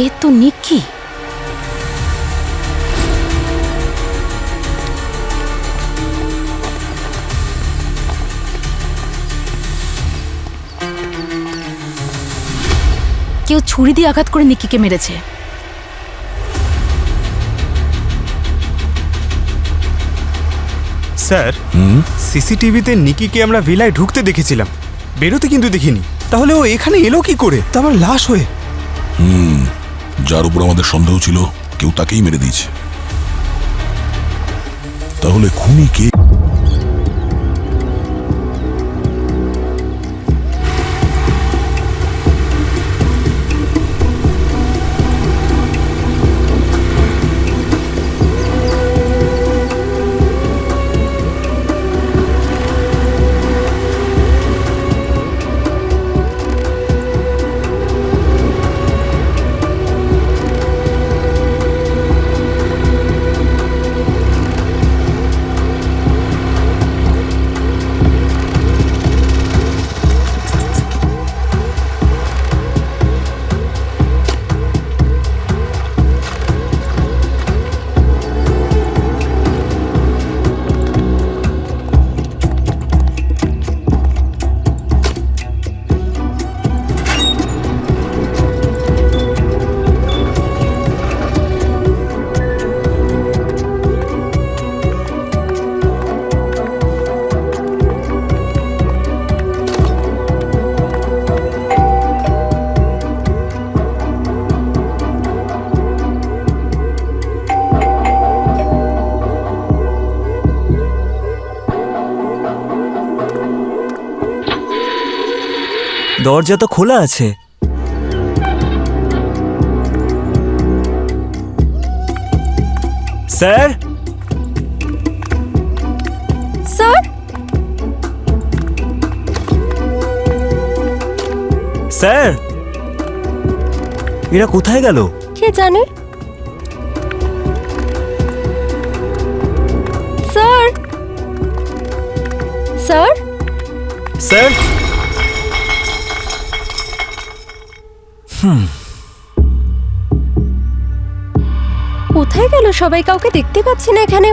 এ তো নিকি। কেউ ছুরি দিয়ে আঘাত করে নিকিকে মেরেছে। স্যার, সিসিটিভিতে নিকিকে আমরা ভিলায় ঢুকতে দেখেছিলাম, বেরোতে কিন্তু দেখিনি। তাহলে ও এখানে এলো কি করে? তা আবার লাশ হয়ে। যার উপর আমাদের সন্দেহ ছিল কেউ তাকেই মেরে দিয়েছে। তাহলে খুনি কে? দরজা তো খোলা আছে। স্যার, স্যার, স্যার, এরা কোথায় গেল? কে জানে। স্যার, স্যার, স্যার, কোথায় গেল সবাই? কাউকে দেখতে পাচ্ছি না এখানে।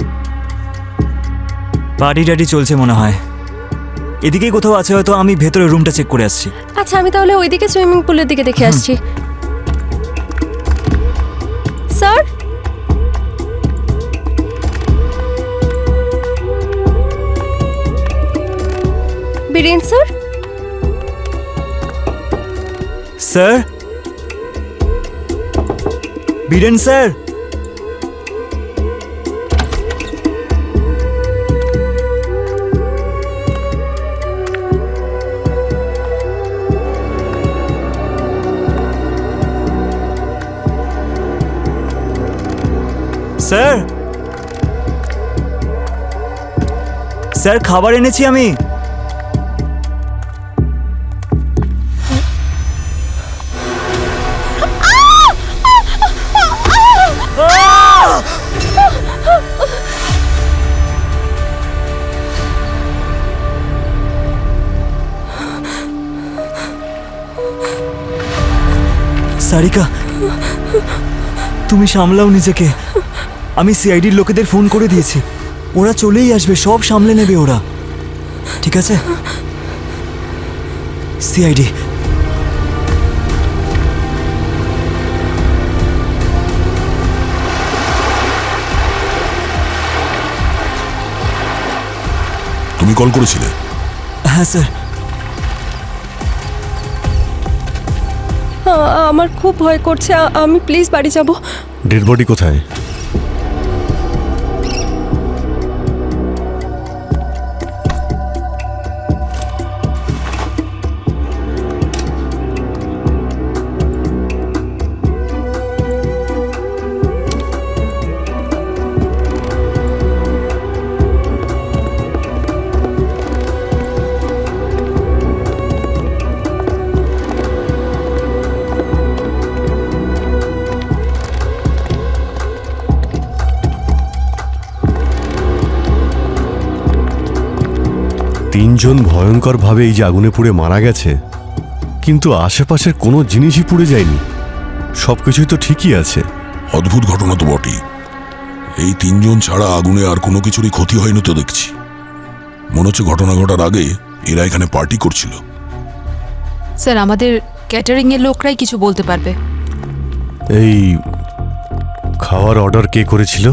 পার্টি টাটি চলছে মনে হয়। এদিকেই কোথাও আছে হয়তো। আমি ভেতরে রুমটা চেক করে আসছি। আচ্ছা, আমি তাহলে ওইদিকে সুইমিং পুলের দিকে দেখে আসছি। Sir, Biren sir, sir, Biren sir, sir, sir, খাবার এনেছি আমি। সারিকা, তুমি সামলাও নিজেকে। আমি সিআইডির লোকেদের ফোন করে দিয়েছি। ওরা চলেই আসবে, সব সামলে নেবে ওরা। ঠিক আছে? সিআইডি, তুমি কল করেছিলে? হ্যাঁ স্যার। আমার খুব ভয় করছে। আমি প্লিজ বাড়ি যাব। ডেড বডি কোথায়? তিনজন ভয়ঙ্করভাবে এই যে আগুনে পুড়ে মারা গেছে, কিন্তু আশেপাশের কোনো জিনিসই পুড়ে যায়নি। সবকিছুই তো ঠিকই আছে। অদ্ভুত ঘটনা তো বটেই। এই তিনজন ছাড়া আগুনে আর কোনো কিছুরই ক্ষতি হয়নি তো দেখছি। মনে হচ্ছে ঘটনা ঘটার আগে এরা এখানে পার্টি করছিল। স্যার, আমাদের ক্যাটারিং এর লোকরাই কিছু বলতে পারবে। এই খাওয়ার অর্ডার কে করেছিল?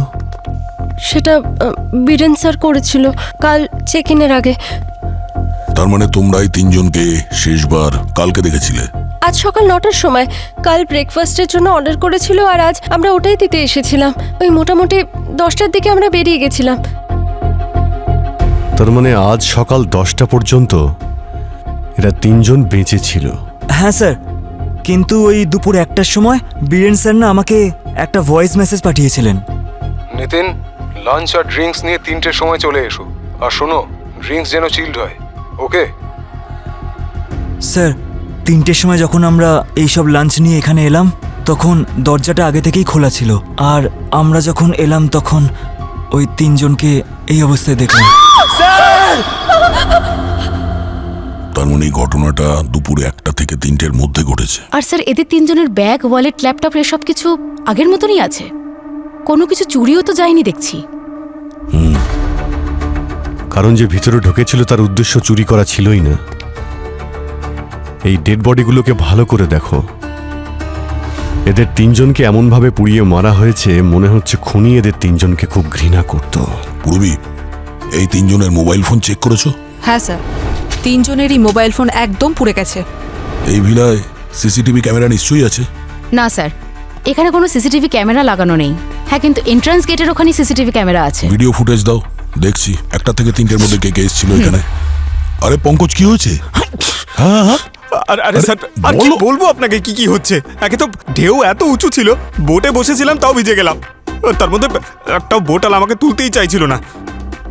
সেটা বীরেন স্যার করেছিল কাল চেক ইনের আগে। তার মানে তোমরা এই তিনজনকে শেষবার কালকে দেখেছিলে? আজ সকাল 9টার সময়। কাল ব্রেকফাস্টের জন্য অর্ডার করেছিল আর আজ আমরা ওটাই দিতে এসেছিলাম। ওই মোটামুটি 10টার দিকে আমরা বেরিয়ে গেছিলাম। তার মানে আজ সকাল 10টা পর্যন্ত এরা তিনজন বেঁচে ছিল। হ্যাঁ স্যার, কিন্তু ওই দুপুর 1টার সময় বীরেন স্যার না আমাকে একটা ভয়েস মেসেজ পাঠিয়েছিলেন। নিতিন, লাঞ্চ আর ড্রিঙ্কস নিয়ে 3টের সময় চলে এসো। আর শোনো, ড্রিঙ্কস যেন চিল্ড হয়, ওকে? স্যার, 3টের সময় যখন আমরা এইসব লাঞ্চ নিয়ে এখানে এলাম তখন দরজাটা আগে থেকেই খোলা ছিল। আর আমরা যখন এলাম তখন ওই তিনজনকে এই অবস্থায় দেখলাম। তার মানে এই ঘটনাটা দুপুরে 1টা থেকে 3টের মধ্যে ঘটেছে। আর স্যার, এদের তিনজনের ব্যাগ, ওয়ালেট, ল্যাপটপ এসব কিছু আগের মতনই আছে। কোনো কিছু চুরিও তো যায়নি দেখছি। কারণ যে ভিতরে ঢুকেছিল তার উদ্দেশ্য চুরি করা ছিলই না। এই ডেড বডিগুলোকে ভালো করে দেখো। এদের তিনজনকে এমনভাবে পুড়িয়ে মারা হয়েছে, মনে হচ্ছে খুনি এদের তিনজনকে খুব ঘৃণা করত। পূর্বী, এই তিনজনের মোবাইল ফোন চেক করেছো? হ্যাঁ স্যার, তিনজনেরই মোবাইল ফোন একদম পুড়ে গেছে। এই ভিলায় সিসিটিভি ক্যামেরা নিশ্চয়ই আছে? না স্যার, এখানে কোনো সিসিটিভি ক্যামেরা লাগানো নেই। হ্যাঁ, কিন্তু এন্ট্রান্স গেটের ওখানে সিসিটিভি ক্যামেরা আছে। ভিডিও ফুটেজ দাও, দেখছি 1টা থেকে 3টের মধ্যে কে কে এসেছিল এখানে। আরে পঙ্কজ, কি হয়েছে? হ্যাঁ হ্যাঁ, আরে স্যার, আর কি বলবো আপনাকে কি কি হচ্ছে। একে তো ঢেউ এত উঁচু ছিল, বোটে বসেছিলাম তাও ভিজে গেলাম। তার মধ্যে একটা বোটাল আমাকে তুলতেই চাইছিল না,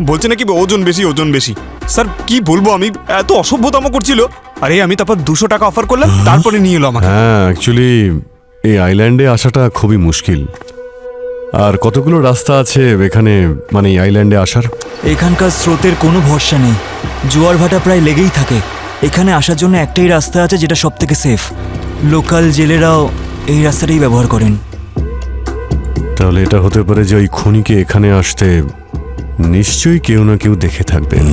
বলছে নাকি ওজন বেশি ওজন বেশি। স্যার কি বলবো, আমি এত অসভ্যতম করছিল। আরে আমি তারপর 200 টাকা অফার করলাম, তারপরে নিয়ে এলো আমাকে। হ্যাঁ, অ্যাকচুয়ালি এই আইল্যান্ডে আসাটা খুবই মুশকিল। আর কতগুলো রাস্তা আছে এখানে, মানে এই আইল্যান্ডে আসার? এখানকার স্রোতের কোনো ভরসা নেই, জোয়ার ভাটা প্রায় লেগেই থাকে। এখানে আসার জন্য একটাই রাস্তা আছে যেটা সব থেকে সেফ। লোকাল জেলেরাও এই রাস্তাটাই ব্যবহার করেন। তাহলে এটা হতে পারে যে ওই খুনিকে এখানে আসতে নিশ্চয়ই কেউ না কেউ দেখে থাকবেন।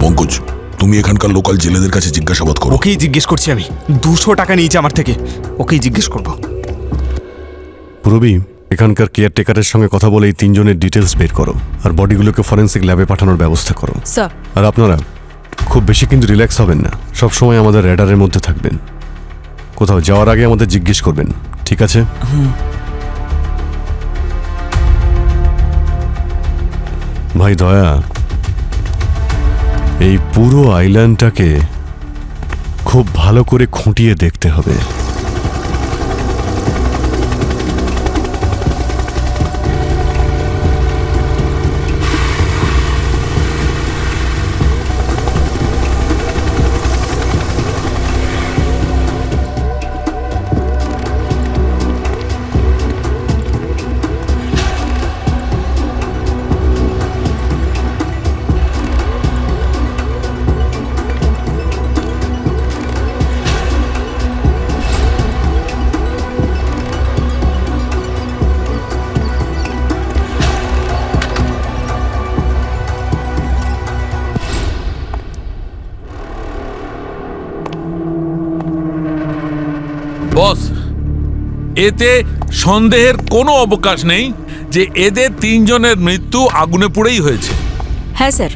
পঙ্কজ, তুমি এখানকার লোকাল জেলেদের কাছে জিজ্ঞাসাবাদ করো। ওকেই জিজ্ঞেস করছি আমি, 200 টাকা নিয়েছে আমার থেকে, ওকেই জিজ্ঞেস করবো। পূরবী, এখানকার কেয়ারটেকারের সঙ্গে কথা বলে এই তিনজনের ডিটেলস বের করো আর বডিগুলোকে ফরেন্সিক ল্যাবে পাঠানোর ব্যবস্থা করো। স্যার, আর আপনারা খুব বেশি কিন্তু রিল্যাক্স হবেন না, সব সময় আমাদের রেডারের মধ্যে থাকবেন। কোথাও যাওয়ার আগে আমাদের জিজ্ঞেস করবেন, ঠিক আছে? ভাই দয়া, এই পুরো আইল্যান্ডটাকে খুব ভালো করে খুঁটিয়ে দেখতে হবে। বস, এতে সন্দেহের কোনো অবকাশ নেই যে এদের তিনজনের মৃত্যু আগুনে পুড়েই হয়েছে। হ্যাঁ স্যার,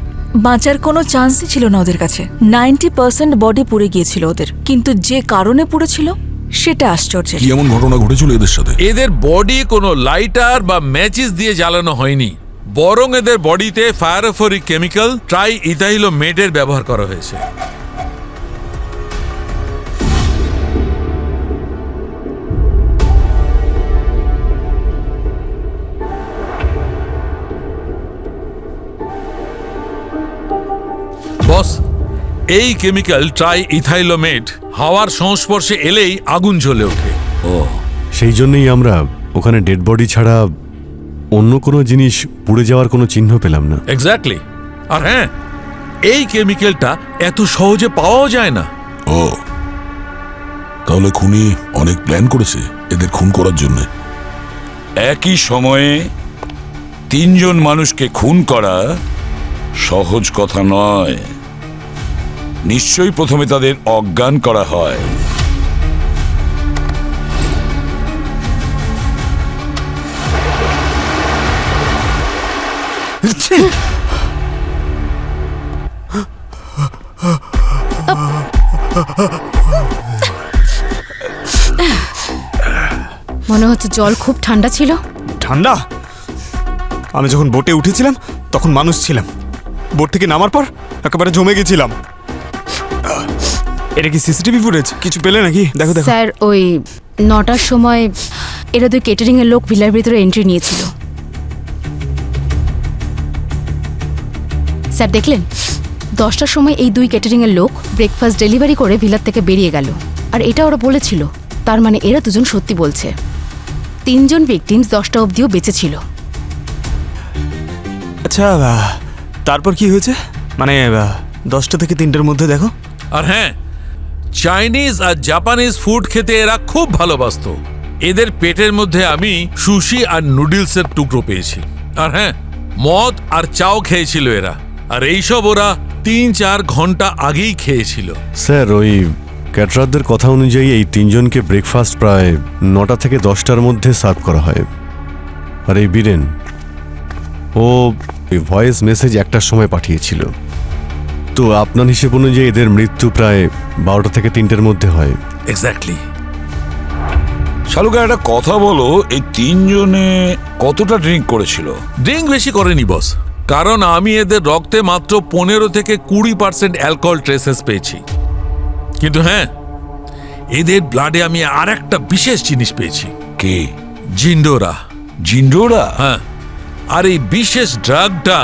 বাঁচার কোনো চান্সই ছিল না ওদের কাছে। 90% বডি পুড়ে গিয়েছিল ওদের, কিন্তু যে কারণে পুড়েছিল সেটা আশ্চর্যের। কি এমন ঘটনা ঘটেছিল এদের সাথে? এদের বডি কোনো লাইটার বা ম্যাচিস দিয়ে জ্বালানো হয়নি, বরং এদের বডিতে ফায়ারোফোরিক কেমিক্যাল ট্রাই ইথাইলোমেটের ব্যবহার করা হয়েছে। বস, এই কেমিক্যাল ট্রাই ইথাইলোমেট হাওয়ার সংস্পর্শে এলেই আগুন জ্বলে ওঠে। সেই জন্যই আমরা ওখানে ডেড বডি ছাড়া অন্য কোনো জিনিস পুড়ে যাওয়ার কোনো চিহ্ন পেলাম না। এক্স্যাক্টলি। আর হ্যাঁ, এই কেমিক্যালটা এত সহজে পাওয়াও যায় না। ও, তাহলে খুনি অনেক প্ল্যান করেছে। এদের খুন করার জন্য। একই সময়ে 3 জন মানুষকে খুন করা সহজ কথা নয়। নিশ্চয়ই প্রথমে তাদের অজ্ঞান করা হয়। মনে হচ্ছে জল খুব ঠান্ডা ছিল। ঠান্ডা? আমি যখন বোটে উঠেছিলাম তখন মানুষ ছিলাম, বোট থেকে নামার পর একেবারে জমে গেছিলাম। এটা কি সিসিটিভি ফুটেজ? কিছু পেলে নাকি? দেখো দেখো। স্যার ওই 9টার সময় এরা 2 কেটারিং এর লোক ভিলার ভিতরে এন্ট্রি নিয়েছিল। স্যার দেখলেন 10টার সময় এই 2 কেটারিং এর লোক ব্রেকফাস্ট ডেলিভারি করে ভিলার থেকে বেরিয়ে গেল। আর এটা ওরা বলেছিল, তার মানে এরা 2জন সত্যি বলছে। 3 জন ভিকটিমস 10টা অবধিও বেঁচে ছিল। আচ্ছা, তারপর কি হয়েছে? মানে 10টা থেকে 3টার মধ্যে দেখো। আর হ্যাঁ, চাইনিজ আর জাপানিজ ফুড খেতে এরা খুব ভালোবাসতো। এদের পেটের মধ্যে আমি সুশি আর নুডলসের টুকরো পেয়েছি। আর হ্যাঁ, মদ আর চাও খেয়েছিল এরা। আর এইসব ওরা 3-4 ঘন্টা আগেই খেয়েছিল। স্যার ওই ক্যাটারারদের কথা অনুযায়ী এই 3 জনকে ব্রেকফাস্ট প্রায় 9টা থেকে 10টার মধ্যে সার্ভ করা হয়। আর এই বীরেন ও ভয়েস মেসেজ 1টার সময় পাঠিয়েছিল। তো আপনার হিসেব অনুযায়ী এদের মৃত্যু প্রায় 12টা থেকে 3টের মধ্যে হয়। এক্স্যাক্টলি। শালুকা, একটা কথা বলো, এই 3 জনে কতটা ড্রিঙ্ক করেছিল? ড্রিঙ্ক বেশি করেনি বস, কারণ আমি এদের রক্তে মাত্র 15 থেকে 20% অ্যালকোহল ট্রেসেস পেয়েছি। কিন্তু হ্যাঁ, এদের ব্লাডে আমি আর একটা বিশেষ জিনিস পেয়েছি। কে? জিন্ডোরা। জিন্ডোরা? হ্যাঁ, আর এই বিশেষ ড্রাগটা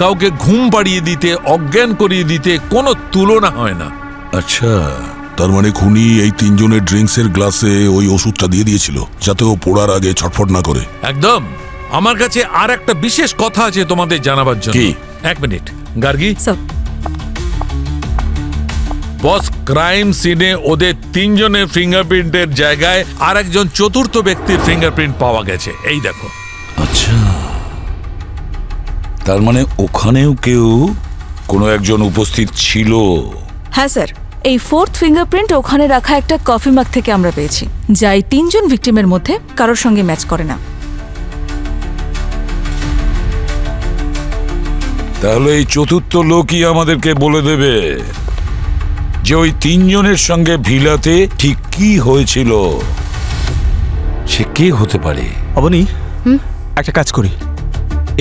কাউকে ঘুম পাড়িয়ে দিতে, অজ্ঞান করিয়ে দিতে কোনো তুলনা হয় না। আচ্ছা, তার মানে খুনি এই 3 জনের ড্রিঙ্কসের গ্লাসে ওই ওষুধটা দিয়ে দিয়েছিল যাতে ও পোড়ার আগে ছটফট না করে। একদম। আমার কাছে আর একটা বিশেষ কথা আছে তোমাদের জানাবার জন্য। কি? 1 মিনিট গার্গী। স্যার, বস, ক্রাইম সিনে ওদের 3 জনের ফিঙ্গারপ্রিন্টের জায়গায় আর একজন চতুর্থ ব্যক্তির ফিঙ্গারপ্রিন্ট পাওয়া গেছে। এই দেখো। আচ্ছা, তার মানে ওখানেও কেউ কোনো একজন উপস্থিত ছিল। হ্যাঁ স্যার, এই 4th ফিঙ্গারপ্রিন্ট ওখানে রাখা একটা কফি মাগ থেকে আমরা পেয়েছি, যা এই 3 জন ভিকটিমের মধ্যে কারোর সঙ্গে ম্যাচ করে না। তাহলে এই চতুর্থ লোকই আমাদেরকে বলে দেবে যে ওই 3 জনের সঙ্গে ভিলাতে ঠিক কি হয়েছিল। সে কে হতে পারে? অবনী, একটা কাজ করি।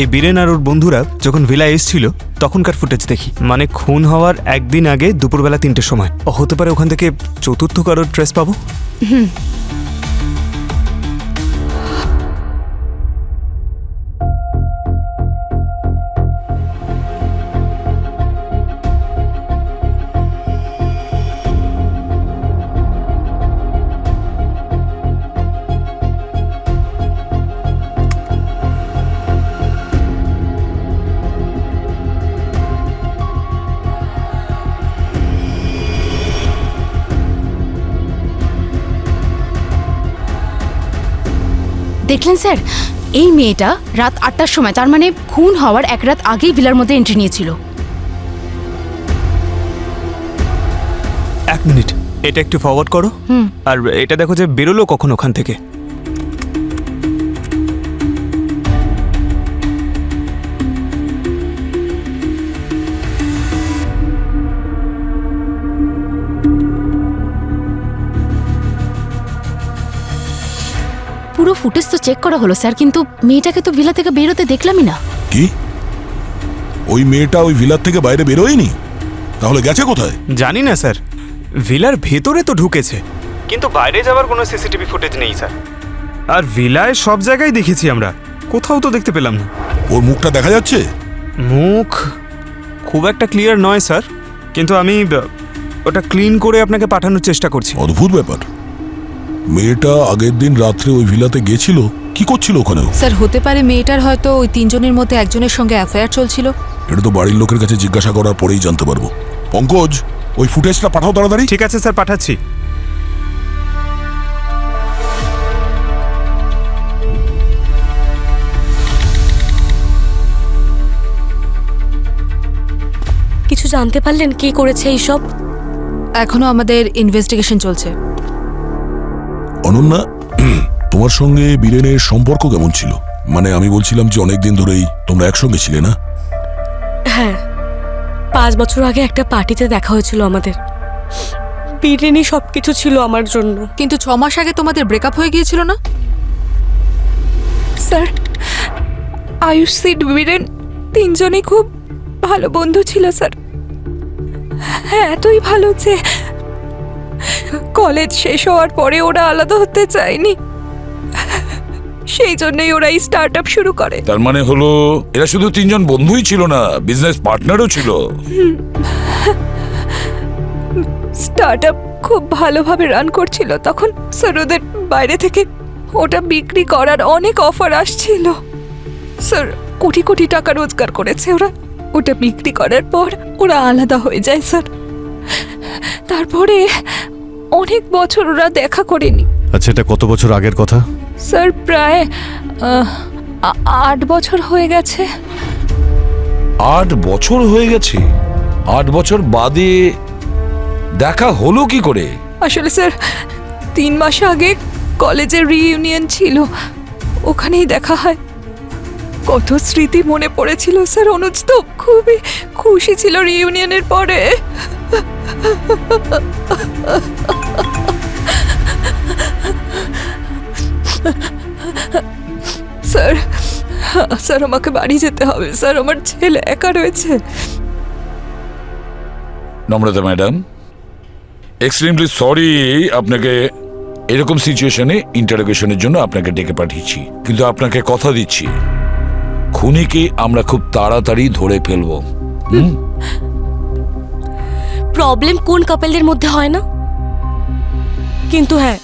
এই বীরেন আর ওর বন্ধুরা যখন ভিলা এসেছিল তখনকার ফুটেজ দেখি। মানে খুন হওয়ার একদিন আগে দুপুরবেলা 3টের সময়। হতে পারে ওখান থেকে চতুর্থ কারোর ট্রেস পাবো। দেখলেন স্যার, এই মেয়েটা রাত 8টার সময়, তার মানে খুন হওয়ার 1 রাত আগেই ভিলার মধ্যে এন্ট্রি নিয়েছিল। 1 মিনিট, এটা একটু ফরওয়ার্ড করো। আর এটা দেখো যে বেরোলো কখন ওখান থেকে। পুরো ফুটেজ তো চেক করা হলো স্যার, কিন্তু মেয়েটাকে তো ভিলা থেকে বেরোতে দেখলামই না। কি? ওই মেয়েটা ওই ভিলার থেকে বাইরে বেরোয়নি? তাহলে গেছে কোথায়? জানি না স্যার, ভিলার ভেতরে তো ঢুকেছে, কিন্তু বাইরে যাওয়ার কোনো সিসিটিভি ফুটেজ নেই স্যার। আর ভিলায় সব জায়গায় দেখেছি আমরা, কোথাও তো দেখতে পেলাম না। ওর মুখটা দেখা যাচ্ছে? মুখ খুব একটা ক্লিয়ার নয় স্যার, কিন্তু আমি ওটা ক্লিন করে আপনাকে পাঠানোর চেষ্টা করছি। অদ্ভুত ব্যাপার। মেয়েটা আগের দিন রাত্রে ওই ভিলাতে গেছিল, কি করছিল ওখানেও? স্যার, হতে পারে মেয়েটার হয়তো ওই 3 জনের মধ্যে একজনের সঙ্গে অ্যাফেয়ার চলছিল। এটা তো বাড়ির লোকের কাছে জিজ্ঞাসা করার পরেই জানতে পারবো। পঙ্কজ, ওই ফুটেজটা পাঠাও তাড়াতাড়ি। ঠিক আছে স্যার, পাঠাচ্ছি। জানতে পারলেন কে করেছে এইসব? এখনো আমাদের ইনভেস্টিগেশন চলছে। অনন্যা, তোমার সঙ্গে বীরেনের সম্পর্ক কেমন ছিল? মানে আমি বলছিলাম যে অনেকদিন ধরেই তোমরা একসঙ্গে ছিলে না? হ্যাঁ, 5 বছর আগে একটা পার্টিতে দেখা হয়েছিল আমাদের। বীরেনই সবকিছু ছিল আমার জন্য। কিন্তু 6 মাস আগে তোমাদের ব্রেকআপ হয়ে গিয়েছিল না? স্যার, আয়ুষ, সিড, বীরেন তিনজনই খুব ভালো বন্ধু ছিল স্যার। হ্যাঁ, এতই ভালো যে কলেজ শেষ হওয়ার পরে ওরা আলাদা হতে চায়নি, সেই জন্যই ওরা এই স্টার্ট আপ শুরু করে। তার মানে হলো এরা শুধু তিনজন বন্ধুই ছিল না, বিজনেস পার্টনারও ছিল। স্টার্ট আপ খুব ভালোভাবে রান করছিল তখন স্যার। ওদের বাইরে থেকে ওটা বিক্রি করার অনেক অফার আসছিল স্যার। কোটি কোটি টাকা রোজগার করেছে ওরা। ওটা বিক্রি করার পর ওরা আলাদা হয়ে যায় স্যার। তারপরে অনেক বছর ওরা দেখা করেনি আচ্ছা, এটা কত বছর আগের কথা? স্যার। প্রায় 8 বছর হয়ে গেছে। 8 বছর হয়ে গেছে? 8 বছর বাদে দেখা হলো কি করে? আসলে স্যার 3 মাস আগে কলেজের রিইউনিয়ন ছিল, ওখানেই দেখা হয়। কত স্মৃতি মনে পড়েছিল স্যার। অনুজ তো খুবই খুশি ছিল রিইউনিয়নের পরে। স্যার, স্যার আমাকে বাড়ি যেতে হবে স্যার, আমার ছেলে একা রয়েছে। নম্রতা ম্যাডাম, এক্সট্রিমলি সরি আপনাকে এরকম সিচুয়েশনে ইন্টারোগেশনের জন্য আপনাকে ডেকে পাঠিয়েছি, কিন্তু আপনাকে কথা দিচ্ছি খুনিকে আমরা খুব তাড়াতাড়ি ধরে ফেলবো। প্রবলেম কোন কাপেলদের মধ্যে হয় না? কিন্তু হ্যাঁ,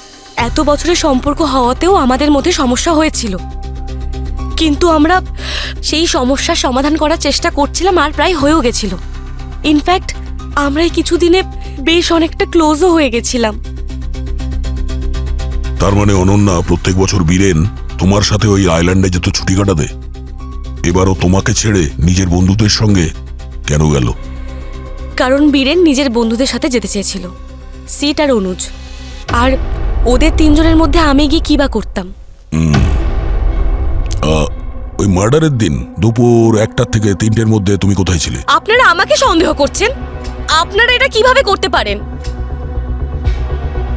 এত বছরের সম্পর্ক হওয়াতেও আমাদের মধ্যে সমস্যা হয়েছিল, কিন্তু আমরা সেই সমস্যার সমাধান করার চেষ্টা করছিলাম আর প্রায় হয়েও গেছিল। ইনফ্যাক্ট আমরা এই কিছুদিনে বেশ অনেকটা ক্লোজও হয়ে গেছিলাম। তার মানে অনন্যা, প্রত্যেক বছর বীরেন তোমার সাথে ওই আইল্যান্ডে যেত ছুটি কাটাতে, এবারও তোমাকে ছেড়ে নিজের বন্ধুদের সঙ্গে কেন গেল? কারণ বীরেন নিজের বন্ধুদের সাথে যেতে চেয়েছিল, সিট আর অনুজ। আর ওদের 3 জনের মধ্যে আমি গিয়ে কি বা করতাম? ওই মার্ডারের দিন দুপুর 1টা থেকে 3টের মধ্যে তুমি কোথায় ছিলে? আপনারা আমাকে সন্দেহ করছেন? আপনারা এটা কিভাবে করতে পারেন?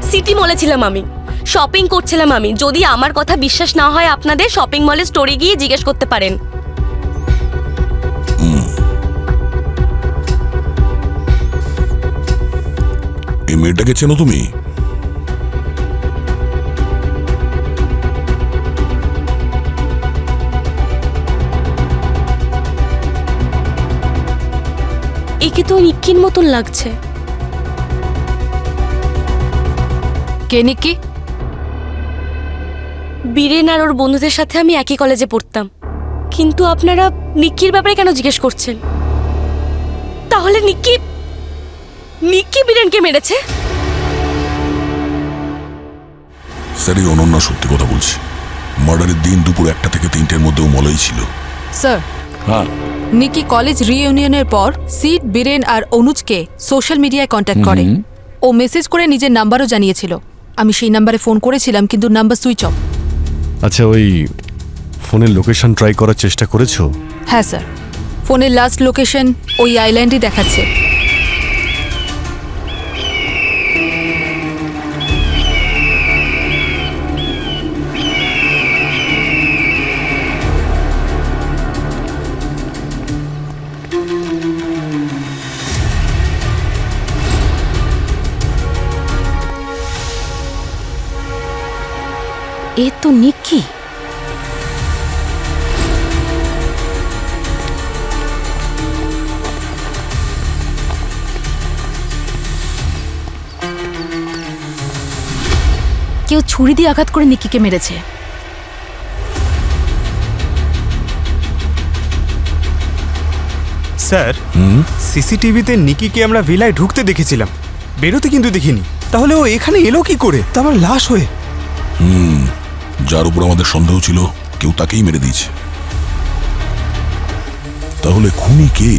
সিটি মলে ছিলাম আমি, শপিং করছিলাম আমি। যদি আমার কথা বিশ্বাস না হয় আপনাদের, শপিং মলে স্টোরে গিয়ে জিজ্ঞেস করতে পারেন। এই মেয়েটাকে চেনো তুমি? একে তো নিক্কির মতন লাগছে। কে নিক্কি? বীরেন আর ওর বন্ধুদের সাথে আমি একই কলেজে পড়তাম। কিন্তু আপনারা নিক্কির ব্যাপারে কেন জিজ্ঞেস করছেন? তাহলে নিক্কি বীরেনকে মেরেছে? স্যার, এই অনন্যা সত্যি কথা বলছি। মার্ডারের দিন দুপুর 1টা থেকে 3টের মধ্যেও মলেই ছিল। স্যার, হ্যাঁ, নিকি কলেজ রিইউনিয়নের পর সিড, বীরেন আর অনুজকে সোশ্যাল মিডিয়ায় কন্ট্যাক্ট করে। ও মেসেজ করে নিজের নাম্বারও জানিয়েছিল। আমি সেই নাম্বারে ফোন করেছিলাম, কিন্তু নাম্বার সুইচ অফ। আচ্ছা, ওই ফোনের লোকেশন ট্রাই করার চেষ্টা করেছো? হ্যাঁ স্যার, ফোনের লাস্ট লোকেশন ওই আইল্যান্ডই দেখাচ্ছে। এ তো নিক্কি। কেউ ছুরি দিয়ে আঘাত করে নিক্কিকে মেরেছে। স্যার, সিসিটিভিতে নিকিকে আমরা ভিলায় ঢুকতে দেখেছিলাম, বেরোতে কিন্তু দেখিনি। তাহলে ও এখানে এলো কি করে? তা আবার লাশ হয়ে। যার উপর আমাদের সন্দেহ ছিল কেউ তাকেই মেরে দিয়েছে। তাহলে খুনি কে?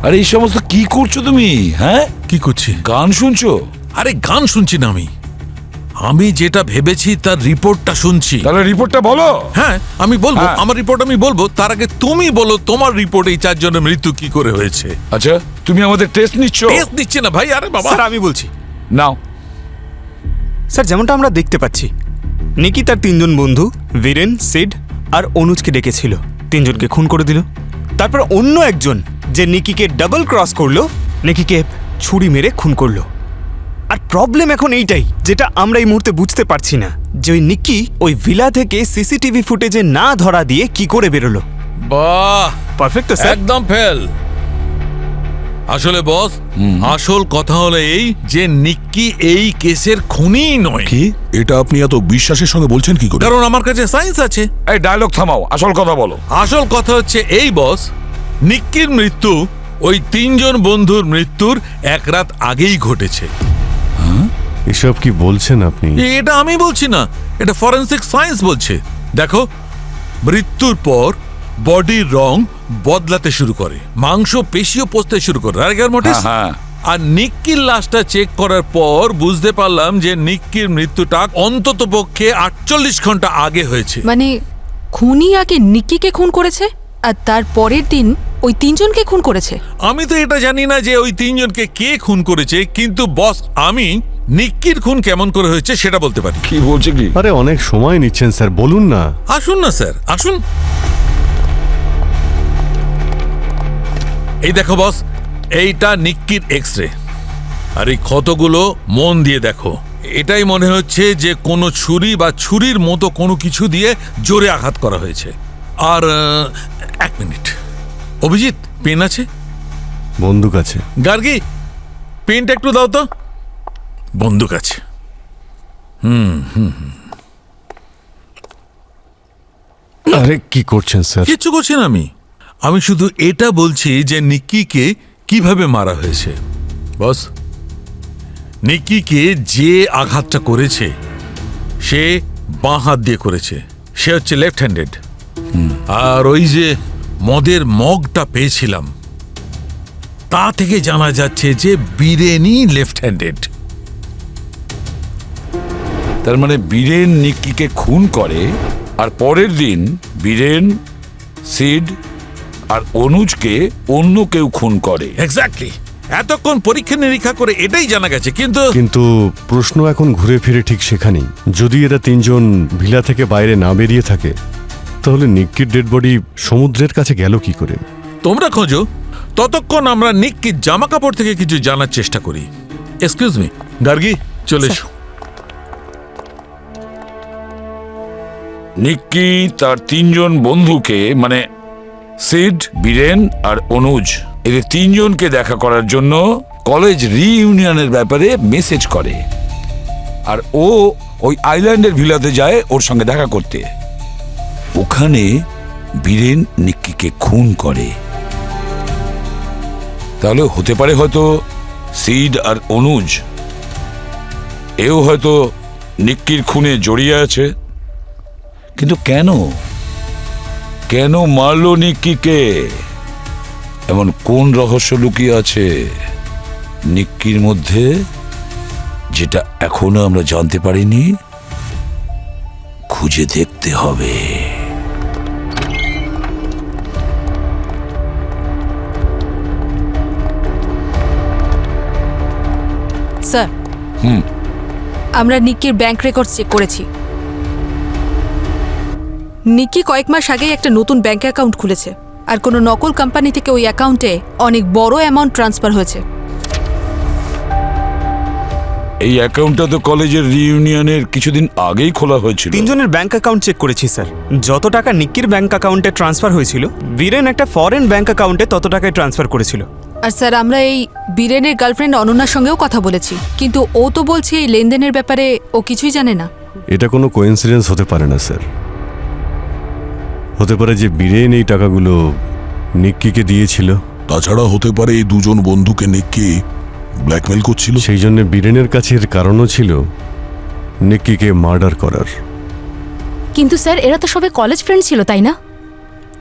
আরে এই সমস্ত কি করছো তুমি? হ্যাঁ, কি করছি? গান শুনছো? আরে গান শুনছি না আমি যেটা ভেবেছি তার রিপোর্টটা শুনছি। তাহলে রিপোর্টটা বলো। হ্যাঁ আমি বলবো, হ্যাঁ। আমার রিপোর্ট আমি বলবো। তার আগে তুমি বলো তোমার রিপোর্ট এই 4 জনের মৃত্যু কি করে হয়েছে। আচ্ছা, তুমি আমাদের টেস্ট নিচ্ছ? টেস্ট দিচ্ছে না ভাই। আরে বাবা, স্যার আমি বলছি। নাও। স্যার যেমনটা আমরা দেখতে পাচ্ছি, নিকি তার 3 জন বন্ধু বীরেন, সিড আর অনুজকে ডেকেছিল, 3 জনকে খুন করে দিল। তারপর অন্য একজন যে নিকিকে ডাবল ক্রস করলো, নিকিকে ছুরি মেরে খুন করলো। আর প্রবলেম এখন এইটাই, যেটা আমরা এই মুহূর্তে বুঝতে পারছি না, যে ওই নিকি ওই ভিলা থেকে সিসিটিভি ফুটেজে না ধরা দিয়ে কি করে বেরোলো। বাহ, পারফেক্ট তো স্যার? একদম ফেল। আসলে বস, আসল কথা হলো এই যে নিক্কি এই কেসের খুনি নয়। কি এটা আপনি এত বিশ্বাসের সঙ্গে বলছেন কি করে? কারণ আমার কাছে সায়েন্স আছে। এই ডায়লগ থামাও, আসল কথা বলো। আসল কথা হচ্ছে এই বস, নিক্কির মৃত্যু ওই 3 জন বন্ধুর মৃত্যুর 1 রাত আগেই ঘটেছে। এসব কি বলছেন আপনি? এটা আমি বলছি না, এটা ফরেনসিক সায়েন্স বলছে। দেখো, মৃত্যুর পর বডির রং বদলাতে শুরু করে, মাংস পেশিও পচতে শুরু করে। রাইগার মোটিস। হ্যাঁ। আর নিক্কির লাশটা চেক করার পর বুঝতে পারলাম যে নিক্কির মৃত্যুটা অন্তত পক্ষে 48 ঘন্টা আগে হয়েছে। মানে খুনি আগে নিক্কিকে খুন করেছে আর তার পরের দিন ওই 3 জনকে খুন করেছে। আমি তো এটা জানি না যে ওই 3 জনকে কে খুন করেছে, কিন্তু বস আমি নিক্কির খুন কেমন করে হয়েছে সেটা বলতে পারি। কি বলছে কি? আরে অনেক সময় নিচ্ছেন স্যার, বলুন না। আসুন না স্যার, আসুন। এই দেখো বস, এইটা নিক্কির এক্সরে। আর এই ক্ষতগুলো মন দিয়ে দেখো, এটাই মনে হচ্ছে যে কোনো ছুরি বা ছুরির মতো কোনো কিছু দিয়ে জোরে আঘাত করা হয়েছে। আর 1 মিনিট, অভিজিৎ পেন আছে? বন্দুক আছে। গার্গী, পেনটা একটু দাও তো। বন্দুক আছে। আরে কি করছেন স্যার? কিচ্ছু করছি না আমি শুধু এটা বলছি যে নিক্কিকে কিভাবে মারা হয়েছে। বস, নিক্কিকে যে আঘাতটা করেছে সে বাঁ হাত দিয়ে করেছে, সে হচ্ছে লেফট হ্যান্ডেড। আর ওই যে মদের মগটা পেয়েছিলাম তা থেকে জানা যাচ্ছে যে বীরেনই লেফট হ্যান্ডেড। তার মানে বীরেন নিক্কিকে খুন করে, আর পরের দিন বীরেন, সিড আর অনুজকে অন্য কেউ খুন করে। এক্স্যাক্টলি। এতক্ষণ পরীক্ষা নিরীক্ষা করে এটাই জানা গেছে, কিন্তু প্রশ্ন এখন ঘুরে ফিরে ঠিক সেখানেই। যদি এরা 3 জন ভিলা থেকে বাইরে না বেরিয়ে থাকে, তাহলে নিক্কির ডেড বডি সমুদ্রের কাছে গেল কি করে? তোমরা খোঁজো, ততক্ষণ আমরা নিক্কির জামা কাপড় থেকে কিছু জানার চেষ্টা করি। এক্সকিউজ মি, গার্গী চলে এসো। নিক্কি তার 3 জন বন্ধুকে, মানে সিড, বীরেন আর অনুজ, এদের 3 জনকে দেখা করার জন্য কলেজ রিইউনিয়নের ব্যাপারে মেসেজ করে। আর ও ওই আইল্যান্ডের ভিলাতে যায় ওর সঙ্গে দেখা করতে। ওখানে বীরেন নিক্কিকে খুন করে। তাহলে হতে পারে হয়তো সিড আর অনুজ এও হয়তো নিক্কির খুনে জড়িয়ে আছে। কিন্তু কেন কেন মারলো নিক্কিকে? এমন কোন রহস্য লুকিয়ে আছে নিক্কির মধ্যে, যেটা এখনো আমরা জানতে পারিনি? খুঁজে দেখতে হবে। স্যার, আমরা নিক্কির ব্যাংক রেকর্ডস চেক করেছি। নিক্কি কয়েক মাস আগেই একটা নতুন ব্যাংক অ্যাকাউন্ট খুলেছে, আর কোনো নকল কোম্পানি থেকে ওই অ্যাকাউন্টে অনেক বড় অ্যামাউন্ট ট্রান্সফার হয়েছে। এই অ্যাকাউন্টটা তো কলেজের রিইউনিয়নের কিছুদিন আগেই খোলা হয়েছিল। 3 জনের ব্যাংক অ্যাকাউন্ট চেক করেছি স্যার। যত টাকা নিক্কির ব্যাংক অ্যাকাউন্টে ট্রান্সফার হয়েছিল, বীরেন একটা ফরেন ব্যাংক অ্যাকাউন্টে তত টাকায় ট্রান্সফার করেছিল। আর স্যার, আমরা এই বীরেনের গার্লফ্রেন্ড অনন্যার সঙ্গেও কথা বলেছি, কিন্তু ও তো বলছে এই লেনদেনের ব্যাপারে ও কিছুই জানে না। এটা কোনো কোইন্সিডেন্স হতে পারে না স্যার। হতে পারে যে বীরেন এই টাকাগুলো নিক্কিকে দিয়েছিল। তাছাড়া হতে পারে এই 2 জন বন্ধুকে নিক্কি ব্ল্যাকমেল করছিল। সেই জন্য বীরেনের কাছে এর কারণও ছিল নিক্কিকে মার্ডার করার। কিন্তু স্যার, এরা তো সবাই কলেজ ফ্রেন্ড ছিল, তাই না?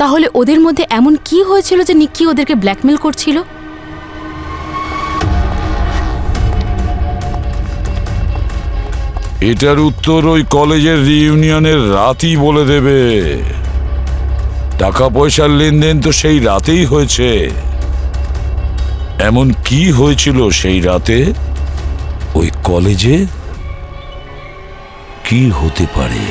তাহলে ওদের মধ্যে এমন কি হয়েছিল যে নিক্কি ওদেরকে ব্ল্যাকমেল করছিল? এটার উত্তর ওই কলেজের রিইউনিয়নের রাতই বলে দেবে। টাকা পয়সার লেনদেন তো সেই রাতেই হয়েছে। এমন কি হয়েছিল সেই রাতে ওই কলেজে? কি হতে পারে?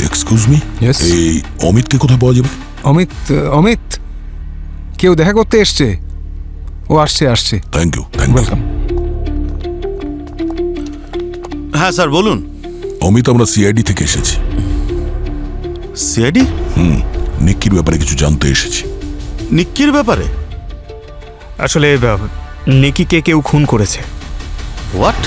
Excuse me, Yes? এই অমিতকে কোথায় পাওয়া যাবে? অমিত কেউ দেখা করতে এসছে। ও আসছে। Thank you, thank you. Welcome. হ্যাঁ স্যার বলুন। অমিত, আমরা সিআইডি থেকে এসেছি। সিআইডি? নিক্কির ব্যাপারে কিছু জানতে এসেছি। নিক্কির ব্যাপারে? আসলে নিকিকে কেউ খুন করেছে। What?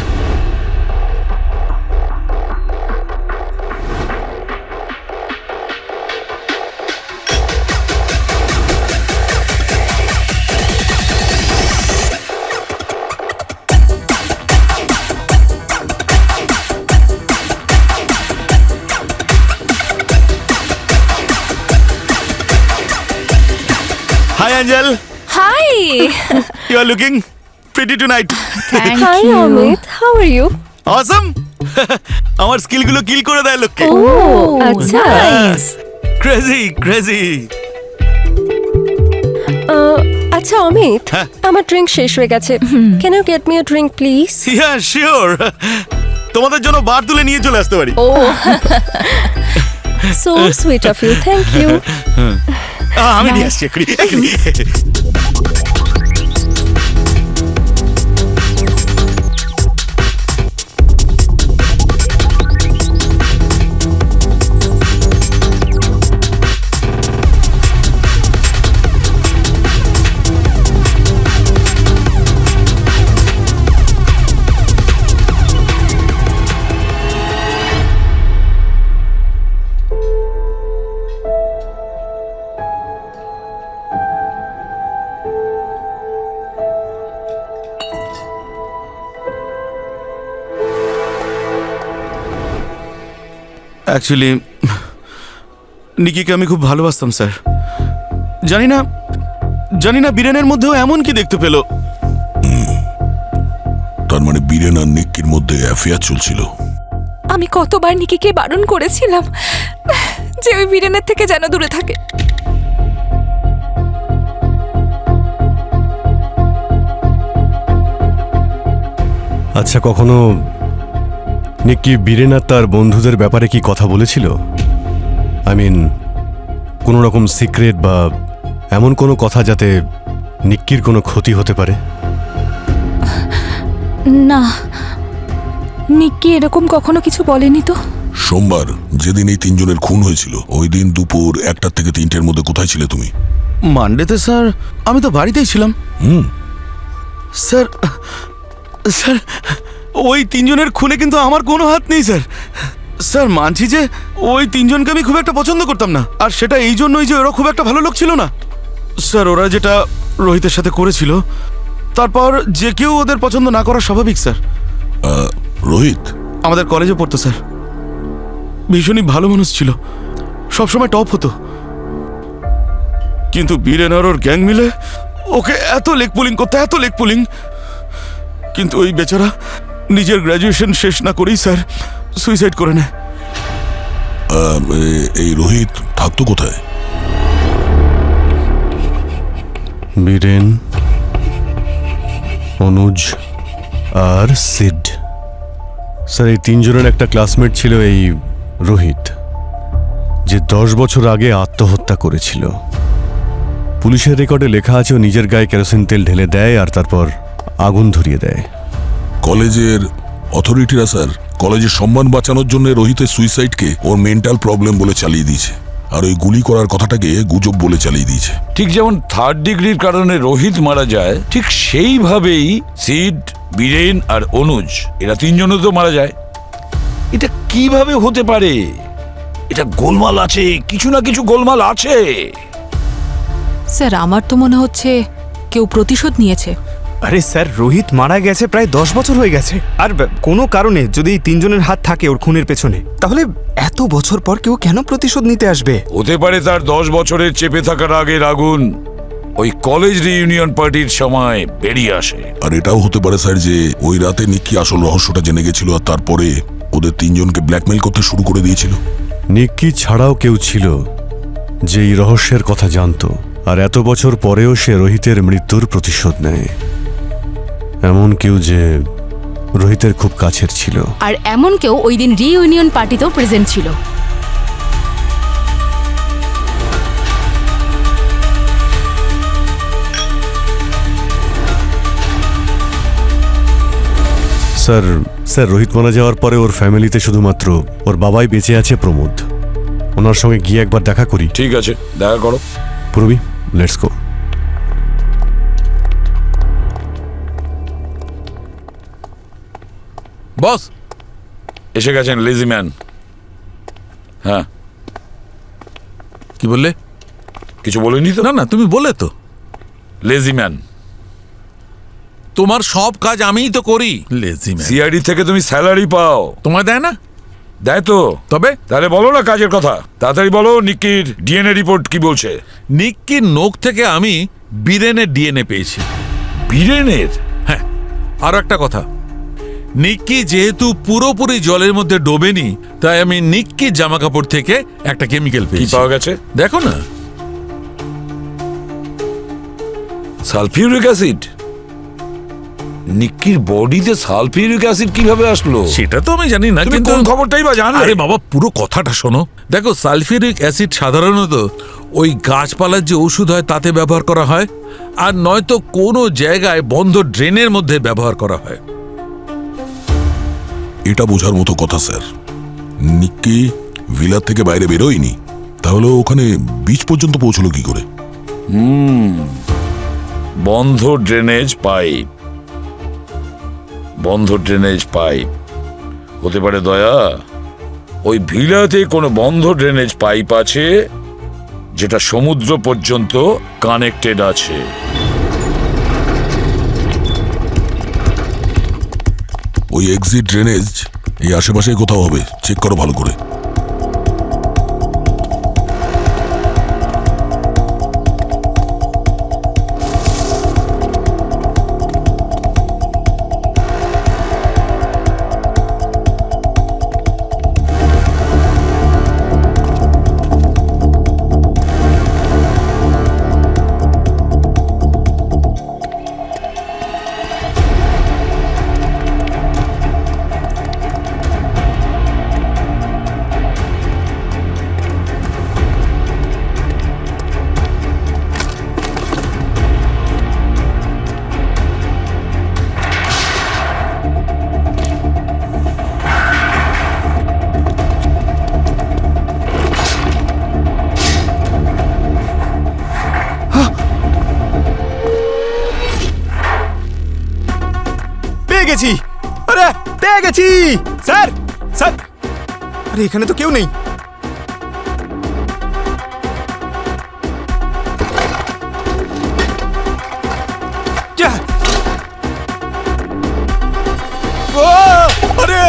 Hi Angel, Hi! you are looking pretty tonight. Hi, Amit. How are you? Awesome! আমার স্কিলগুলো কিল করে দেয় লোককে। Oh, আচ্ছা। ক্রেজি। আচ্ছা অমিত, হ্যাঁ। আমার ড্রিঙ্ক শেষ হয়ে গেছে। Can you get me a drink please? Yeah, sure. তোমাদের জন্য বার তুলে নিয়ে চলে আসতে পারি। So sweet of you, thank you. আমি নিয়ে আসছি এক্ষুনি। অ্যাকচুয়ালি নিকিকে আমি খুব ভালোবাসতাম স্যার। জানি না বীরেনের মধ্যেও এমন কি দেখতে পেল। তার মানে বীরেন আর নিক্কির মধ্যে অ্যাফেয়ার চলছিল। আমি কতবার নিকিকে বারণ করেছিলাম যে ওই বীরেনের থেকে যেন দূরে থাকে। আচ্ছা, কখনো নিক্কি বীরেন আর তার বন্ধুদের ব্যাপারে কি কথা বলেছিল? আই মিন, কোনো রকম সিক্রেট বা এমন কোনো কথা যাতে নিক্কির কোনো ক্ষতি হতে পারে? না, নিক্কি এরকম কখনো কিছু বলেনি তো। সোমবার যেদিন এই তিনজনের খুন হয়েছিল, ওই দিন দুপুর 1টা থেকে 3টের মধ্যে কোথায় ছিলে তুমি? মানডেতে স্যার আমি তো বাড়িতেই ছিলাম। স্যার ওই তিনজনের খুনে কিন্তু আমার কোনো হাত নেই স্যার। স্যার মানছি যে ওই তিনজনকে আমি খুব একটা পছন্দ করতাম না, আর সেটা এই জন্যই যে ওরা খুব একটা ভালো লোক ছিল না। স্যার ওরা যেটা রোহিতের সাথে করেছিল, তারপর যে কেউ ওদের পছন্দ না করা স্বাভাবিক স্যার। রোহিত আমাদের কলেজে পড়তো স্যার, ভীষণই ভালো মানুষ ছিল, সবসময় টপ হতো। কিন্তু বীরেন আর ওর গ্যাং মিলে ওকে এত লেগ পুলিং, কিন্তু ওই বেচারা নিজের গ্র্যাজুয়েশন শেষ না করেই স্যার সুইসাইড করে নেয়। এই রোহিত থাকতো কোথায়? বীরেন, অনুজ আর সিড। স্যার এই তিনজনের একটা ক্লাসমেট ছিল এই রোহিত, যে 10 বছর আগে আত্মহত্যা করেছিল। পুলিশের রেকর্ডে লেখা আছে ও নিজের গায়ে কেরোসিন তেল ঢেলে দেয় আর তারপর আগুন ধরিয়ে দেয়। কলেজের অথরিটিরা স্যার কলেজের সম্মান বাঁচানোর জন্য রোহিতের সুইসাইডকে ওর মেন্টাল প্রবলেম বলে চালিয়ে দিয়েছে, আর ওই গুলি করার কথাটাকে গুজব বলে চালিয়ে দিয়েছে। ঠিক যেমন 3rd ডিগ্রির কারণে রোহিত মারা যায়, ঠিক সেইভাবেই সিড, বীরেন আর অনুজ, এরা তিনজনও তো মারা যায়। এটা কিভাবে হতে পারে? এটা গোলমাল আছে, কিছু না কিছু গোলমাল আছে। স্যার আমার তো মনে হচ্ছে কেউ প্রতিশোধ নিয়েছে। আরে স্যার, রোহিত মারা গেছে প্রায় 10 বছর হয়ে গেছে। আর কোনো কারণে যদি এই তিনজনের হাত থাকে ওর খুনের পেছনে, তাহলে এত বছর পর কেউ কেন প্রতিশোধ নিতে আসবে? হতে পারে তার 10 বছরের চেপে থাকার আগের আগুন ওই কলেজ রিইউনিয়ন পার্টির সময় বেরিয়ে আসে। আর এটাও হতে পারে স্যার যে ওই রাতে নিক্কি আসল রহস্যটা জেনে গেছিল আর তারপরে ওদের তিনজনকে ব্ল্যাকমেল করতে শুরু করে দিয়েছিল। নিক্কি ছাড়াও কেউ ছিল যে এই রহস্যের কথা জানতো, আর এত বছর পরেও সে রোহিতের মৃত্যুর প্রতিশোধ নেয়। এমন কেউ যে রোহিতের খুব কাছের ছিল। আর এমন কেউ ওই দিন রিইউনিয়ন পার্টিতেও প্রেজেন্ট ছিল। স্যার রোহিত মারা যাওয়ার পরে ওর ফ্যামিলিতে শুধুমাত্র ওর বাবাই বেঁচে আছে, প্রমোদ। ওনার সঙ্গে গিয়ে একবার দেখা করি। ঠিক আছে, দেখা করো। পূর্বী, লেটস গো। বস এসে গেছেন লেজি ম্যান। হ্যাঁ, কি বললে? কিছু বলিনি তো? না না, তুমি বলে তো। Lazy man. তোমার সব কাজ আমিই তো করি। Lazy man. সিআইডি থেকে তুমি স্যালারি পাও। তোমায় দেয় না? দেয় তো। তবে তাহলে বলো না কাজের কথা, তাড়াতাড়ি বলো। নিক্কির ডিএনএ রিপোর্ট কি বলছে? নিক্কির নখ থেকে আমি বীরেনের ডিএনএ পেয়েছি। বীরেনের? হ্যাঁ, আরো একটা কথা, নিক্কি যেহেতু পুরোপুরি জলের মধ্যে ডোবেনি, তাই আমি নিক্কির জামা কাপড় থেকে একটা কেমিক্যাল কি পেয়েছি। পাওয়া গেছে? দেখো না। Sulphuric acid? নিক্কির বডিতে সালফিউরিক অ্যাসিড কিভাবে আসলো? সেটা তো আমি জানি না, তুমি কিন্তু কোন খবরটাই বা জানলে? আরে বাবা, পুরো কথাটা শোনো। দেখো, সালফিউরিক অ্যাসিড সাধারণত ওই গাছপালার যে ওষুধ হয় তাতে ব্যবহার করা হয়, আর নয়তো কোনো জায়গায় বন্ধ ড্রেনের মধ্যে ব্যবহার করা হয়। এটা বোঝার মতো কথা স্যার। নিক্কি ভিলার থেকে বাইরে বেরোয়নি, তাহলে ওখানে বিচ পর্যন্ত পৌঁছলো কি করে? বন্ধ ড্রেনেজ পাইপ। বন্ধ ড্রেনেজ পাইপ হতে পারে দয়া। ওই ভিলাতে কোনো বন্ধ ড্রেনেজ পাইপ আছে যেটা সমুদ্র পর্যন্ত কানেক্টেড আছে। ওই এক্সিট ড্রেনেজ এই আশেপাশে কোথাও হবে, চেক করো ভালো করে। গেছি। আরে পেয়ে গেছি স্যার। স্যার, আরে এখানে তো কেউ নেই। আরে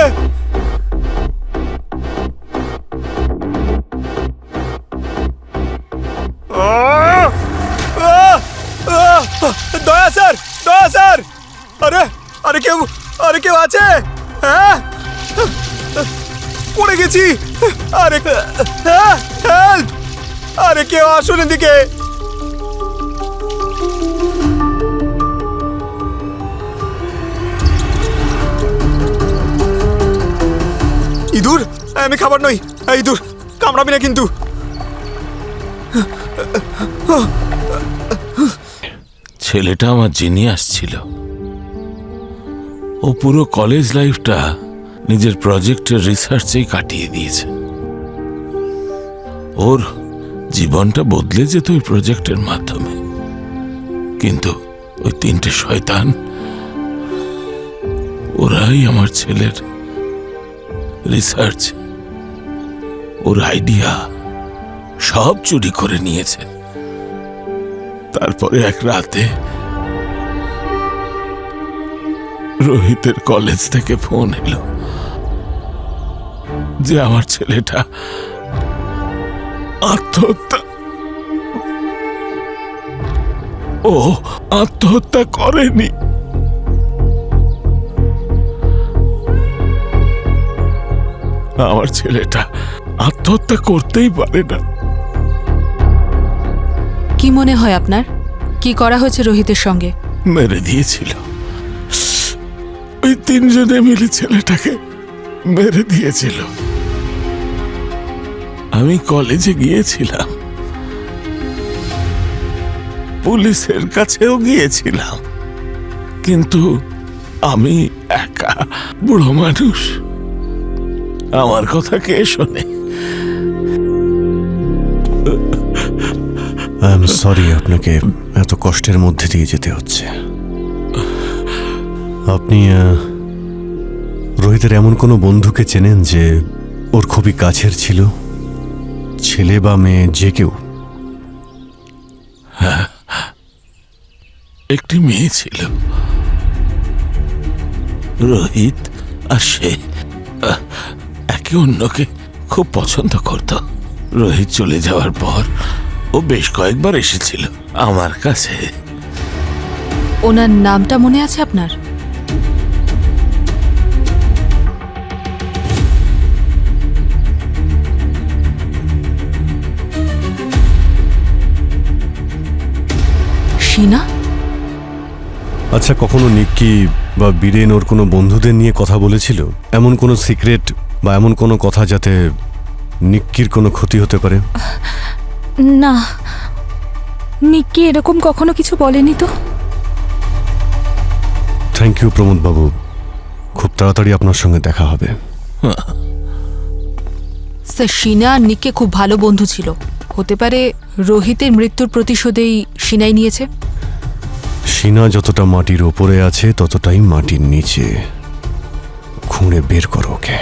দয়া স্যার, দয়া স্যার। আরে আরে কেউ আছে? হ্যাঁ, পড়ে গেছি। আরে হেল্প! আরে কেউ আসুন এদিকে। ইঁদুর? আমি খাবার নই। ইঁদুর কামড়াবি না কিন্তু। ছেলেটা আমার জিনিয়াস ছিল। ও পুরো কলেজ লাইফটা নিজের প্রজেক্টের রিসার্চেই কাটিয়ে দিয়েছে। ওর জীবনটা বদলে যেত ওই প্রজেক্টের মাধ্যমে, কিন্তু ওই তিনটে শয়তান, ওরাই আমার ছেলের রিসার্চ, ওর আইডিয়া সব চুরি করে নিয়েছে। তারপরে এক রাতে রোহিতের কলেজ থেকে ফোন এলো যে আমার ছেলেটা আত্মহত্যা ও আত্মহত্যা করেনি। আমার ছেলেটা আত্মহত্যা করতেই পারে না। কি মনে হয় আপনার কি করা হয়েছে রোহিতের সঙ্গে? মেরে দিয়েছিল। ওই তিনজনে মিলে ছেলেটাকে মেরে দিয়েছিল। আমি কলেজে গিয়েছিলাম, পুলিশের কাছেও গিয়েছিলাম, কিন্তু আমি একা বুড়ো মানুষ, আমার কথা কে শোনে? আই এম সরি আপনাকে এত কষ্টের মধ্যে দিয়ে যেতে হচ্ছে। আপনি রোহিতের এমন কোনো বন্ধুকে চেনেন যে ওর খুবই কাছের ছিল, ছেলে বা মেয়ে যে কেউ? একটি মেয়ে ছিল, রোহিত আর সে একে অন্যকে খুব পছন্দ করত। রোহিত চলে যাওয়ার পর ও বেশ কয়েকবার এসেছিল আমার কাছে। ওনার নামটা মনে আছে আপনার? শীনা? আচ্ছা, কখনো নিক্কি বা বীরেন ওর কোনো বন্ধুদের নিয়ে কথা বলেছিল? এমন কোনো সিক্রেট বা এমন কোনো কথা যাতে নিক্কির কোনো ক্ষতি হতে পারে? না, নিক্কি এরকম কখনো কিছু বলেনি তো। থ্যাংক ইউ প্রমোদ বাবু, খুব তাড়াতাড়ি আপনার সঙ্গে দেখা হবে। স্যার, শীনা আর নিককে খুব ভালো বন্ধু ছিল। হতে পারে রোহিতের মৃত্যুর প্রতিশোধেই শীনাই নিয়েছে। শীনা যতটা মাটির ওপরে আছে ততটাই মাটির নিচে। খুঁড়ে বের করো ওকে।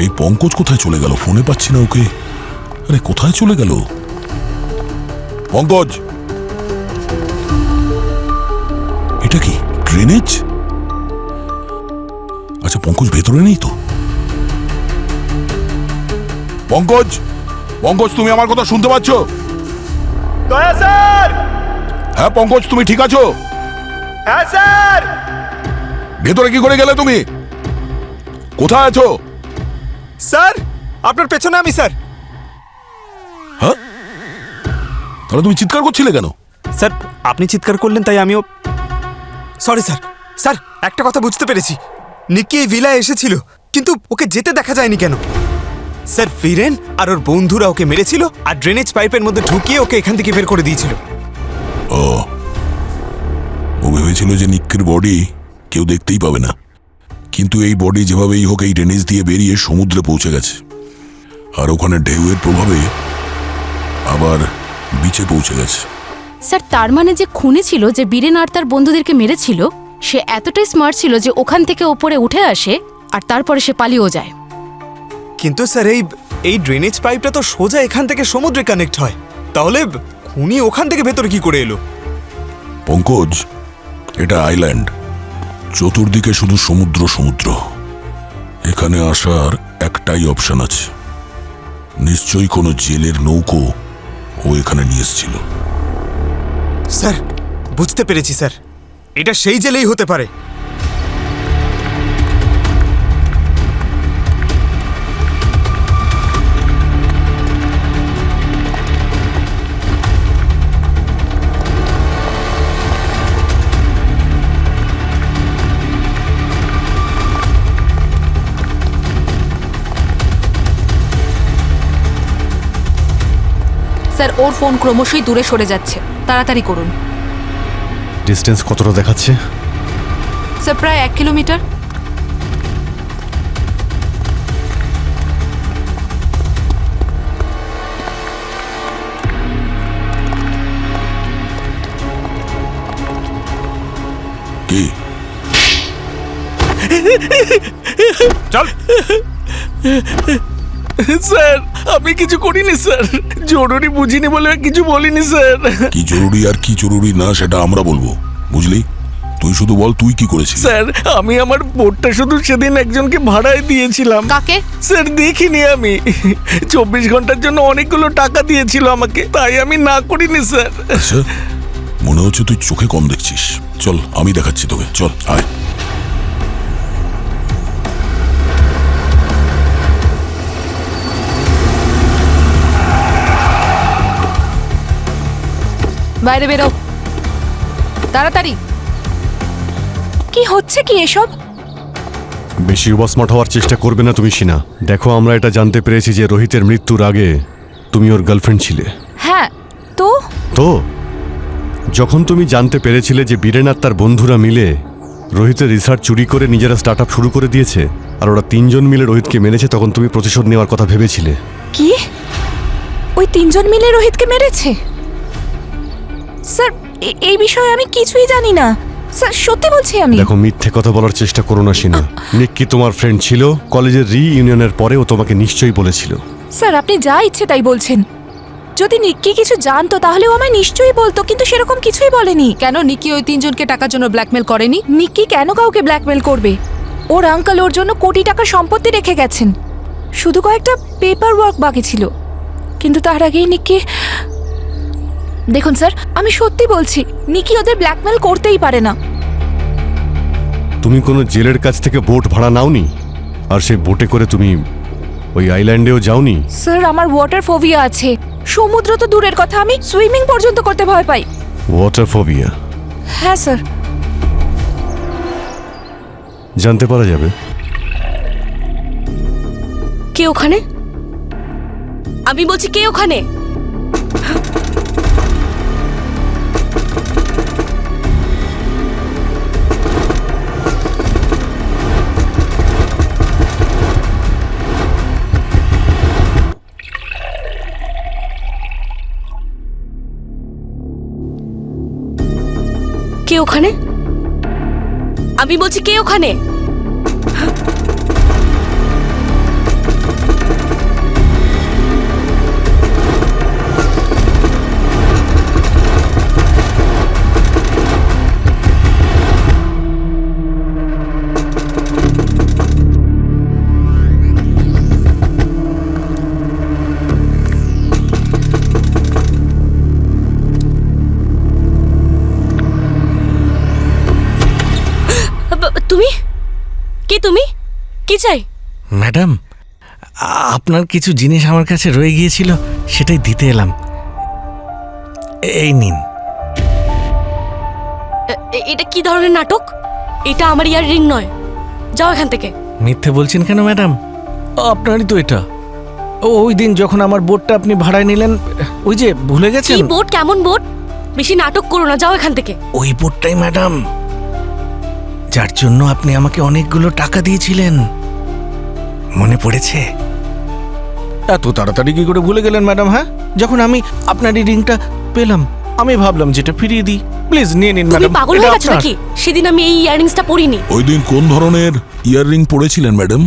এই পঙ্কজ কোথায় চলে গেল? ফোনে পাচ্ছি না ওকে। আরে কোথায় চলে গেল পঙ্কজ? এটা কি ড্রেনেজ? আচ্ছা, পঙ্কজ ভেতরে নেই তো? পঙ্কজ, পঙ্কজ তুমি আমার কথা শুনতে পাচ্ছ? দয়া স্যার! হ্যাঁ পঙ্কজ, তুমি ঠিক আছো? হ্যাঁ স্যার! ভেতরে কি করে গেলে তুমি? কোথায় আছো? স্যার, আপনার পেছনে আমি স্যার। হ্যাঁ, তাহলে তুমি চিৎকার করছিলে কেন? স্যার, আপনি চিৎকার করলেন তাই আমিও। Sorry sir. স্যার, একটা কথা বুঝতে পেরেছি, নিক্কি এই ভিলায় এসেছিল, কিন্তু ওকে যেতে দেখা যায়নি কেন? স্যার, বীরেন আর ওর বন্ধুরা ওকে মেরেছিল আর ড্রেনেজ পাইপের মধ্যে ঢুকিয়ে ওকে এখান থেকে বের করে দিয়েছিল। ও ভেবেছিল যে নিক্কির বডি কেউ দেখতেই পাবে না, কিন্তু এই বডি যেভাবেই হোক এই ড্রেনেজ দিয়ে বেরিয়ে সমুদ্রে পৌঁছে গেছে, আর ওখানে ঢেউয়ের প্রভাবে আবার বিচে পৌঁছে গেছে। স্যার, তার মানে যে খুনি ছিল, যে বীরেন আর তার বন্ধুদেরকে মেরেছিল, সে এতটাই স্মার্ট ছিল যে ওখান থেকে ওপরে উঠে আসে আর তারপরে সে পালিয়েও যায়। কিন্তু স্যার, এই ড্রেনেজ পাইপটা তো সোজা এখান থেকে সমুদ্রে কানেক্ট হয়, তাহলে খুনি ওখান থেকে ভেতরে কি করে এলো? পঙ্কজ, এটা আইল্যান্ড, চতুর্দিকে শুধু সমুদ্র সমুদ্র। এখানে আসার একটাই অপশন আছে, নিশ্চয়ই কোনো জেলের নৌকো ও এখানে নিয়ে এসেছিল। স্যার, বুঝতে পেরেছি স্যার, এটা সেই জেলেই হতে পারে। স্যার, ওর ফোন ক্রমশই দূরে সরে যাচ্ছে, তাড়াতাড়ি করুন। ডিস্টেন্স কতটা দেখাচ্ছে? স্যার, প্রায় 1 কিলোমিটার। কি চল। স্যার আমি কিছু করিনি স্যার, জরুরি বুঝিনি বলে কিছু বলিনি স্যার। কি জরুরি আর কি জরুরি না সেটা আমরা বলবো, বুঝলি? তুই শুধু বল তুই কি করেছিস। স্যার আমি আমার বোটটা শুধু সেদিন একজনকে ভাড়ায় দিয়েছিলাম। কাকে? স্যার দেখিনি আমি, 24 ঘন্টার জন্য অনেকগুলো টাকা দিয়েছিল আমাকে, তাই আমি না করিনি স্যার। আচ্ছা, মনে হচ্ছে তুই চোখে কম দেখছিস। চল আমি দেখাচ্ছি তোকে, চল আয়। বাইরে বেরো তাড়াতাড়ি। কি হচ্ছে কি এসব? বেশি ওভারস্মার্ট হওয়ার চেষ্টা করবে না তুমি সিনা। দেখো, আমরা এটা জানতে পেরেছি যে রোহিতের মৃত্যুর আগে তুমি ওর গার্লফ্রেন্ড ছিলে। হ্যাঁ তো তো যখন তুমি জানতে পেরেছিলে যে বীরেন আর তার বন্ধুরা মিলে রোহিতের রিসার্চ চুরি করে নিজেরা স্টার্ট আপ শুরু করে দিয়েছে আর ওরা 3 জন মিলে রোহিতকে মেরেছে, তখন তুমি প্রতিশোধ নেওয়ার কথা ভেবেছিলে। কি ওই 3 জন মিলে রোহিতকে মেরেছে? স্যার এই বিষয়ে আমি কিছুই জানি না স্যার, সত্যি বলছি আমি। দেখো, মিথ্যে কথা বলার চেষ্টা করো না সিনা। নিক্কি তোমার ফ্রেন্ড ছিল, কলেজের রিইউনিয়নের পরে ও তোমাকে নিশ্চয়ই বলেছিল। স্যার আপনি যা ইচ্ছে তাই বলছেন। যদি নিক্কি কিছু জানতো তাহলে ও আমায় নিশ্চয়ই বলতো, কিন্তু সেরকম কিছুই বলেনি। কেন নিকি ওই 3 জনকে টাকার জন্য ব্ল্যাকমেল করেনি? নিক্কি কেন কাউকে ব্ল্যাকমেল করবে? ওর আঙ্কেল ওর জন্য কোটি টাকার সম্পত্তি রেখে গেছেন, শুধু কয়েকটা পেপার ওয়ার্ক বাকি ছিল। কিন্তু তার আগেই নিক্কি, দেখুন স্যার আমি সত্যি বলছি, নিক্কি ওদের ব্ল্যাকমেল করতেই পারে না। তুমি কোনো জেলের কাছ থেকে বোট ভাড়া নাওনি, আর সেই বোটে করে তুমি ওই আইল্যান্ডেও যাওনি? স্যার আমার ওয়াটার ফোবিয়া আছে, সমুদ্র তো দূরের কথা, আমি সুইমিং পর্যন্ত করতে ভয় পাই। Water phobia? হ্যাঁ স্যার। জানতে পারা যাবে কে ওখানে? আমি বলছি কে ওখানে? কে ওখানে? আমি বলছি কে ওখানে? তুমি কে? তুমি কি চাই? ম্যাডাম আপনার কিছু জিনিস আমার কাছে রয়ে গিয়েছিল, সেটাই দিতে এলাম। এই নিন। এটা কি ধরনের নাটক? এটা আমার ইয়াররিং নয়, যাও এখান থেকে। মিথ্যে বলছেন কেন ম্যাডাম? আপনারই তো এটা। ওই দিন যখন আমার বোটটা আপনি ভাড়ায় নিলেন, ওই যে ভুলে গেছেন? কি বোট? কেমন বোট? বেশি নাটক করো না, যাও এখান থেকে। ওই বোটটাই ম্যাডাম, যার জন্য আপনি আমাকে অনেকগুলো টাকা দিয়েছিলেন, মনে পড়েছে? এত তাড়াতাড়ি কি করে ভুলে গেলেন ম্যাডাম? হ্যাঁ, যখন আমি আপনার এই রিংটা পেলাম আমি ভাবলাম যেটা ফিরিয়ে দিই। প্লিজ নিয়ে নিন তুমি ম্যাডাম। পাগল হয়ে গেছো নাকি? সেদিন আমি এই ইয়াররিংসটা পরিনি। ওই দিন কোন ধরনের ইয়াররিং পরেছিলেন ম্যাডাম?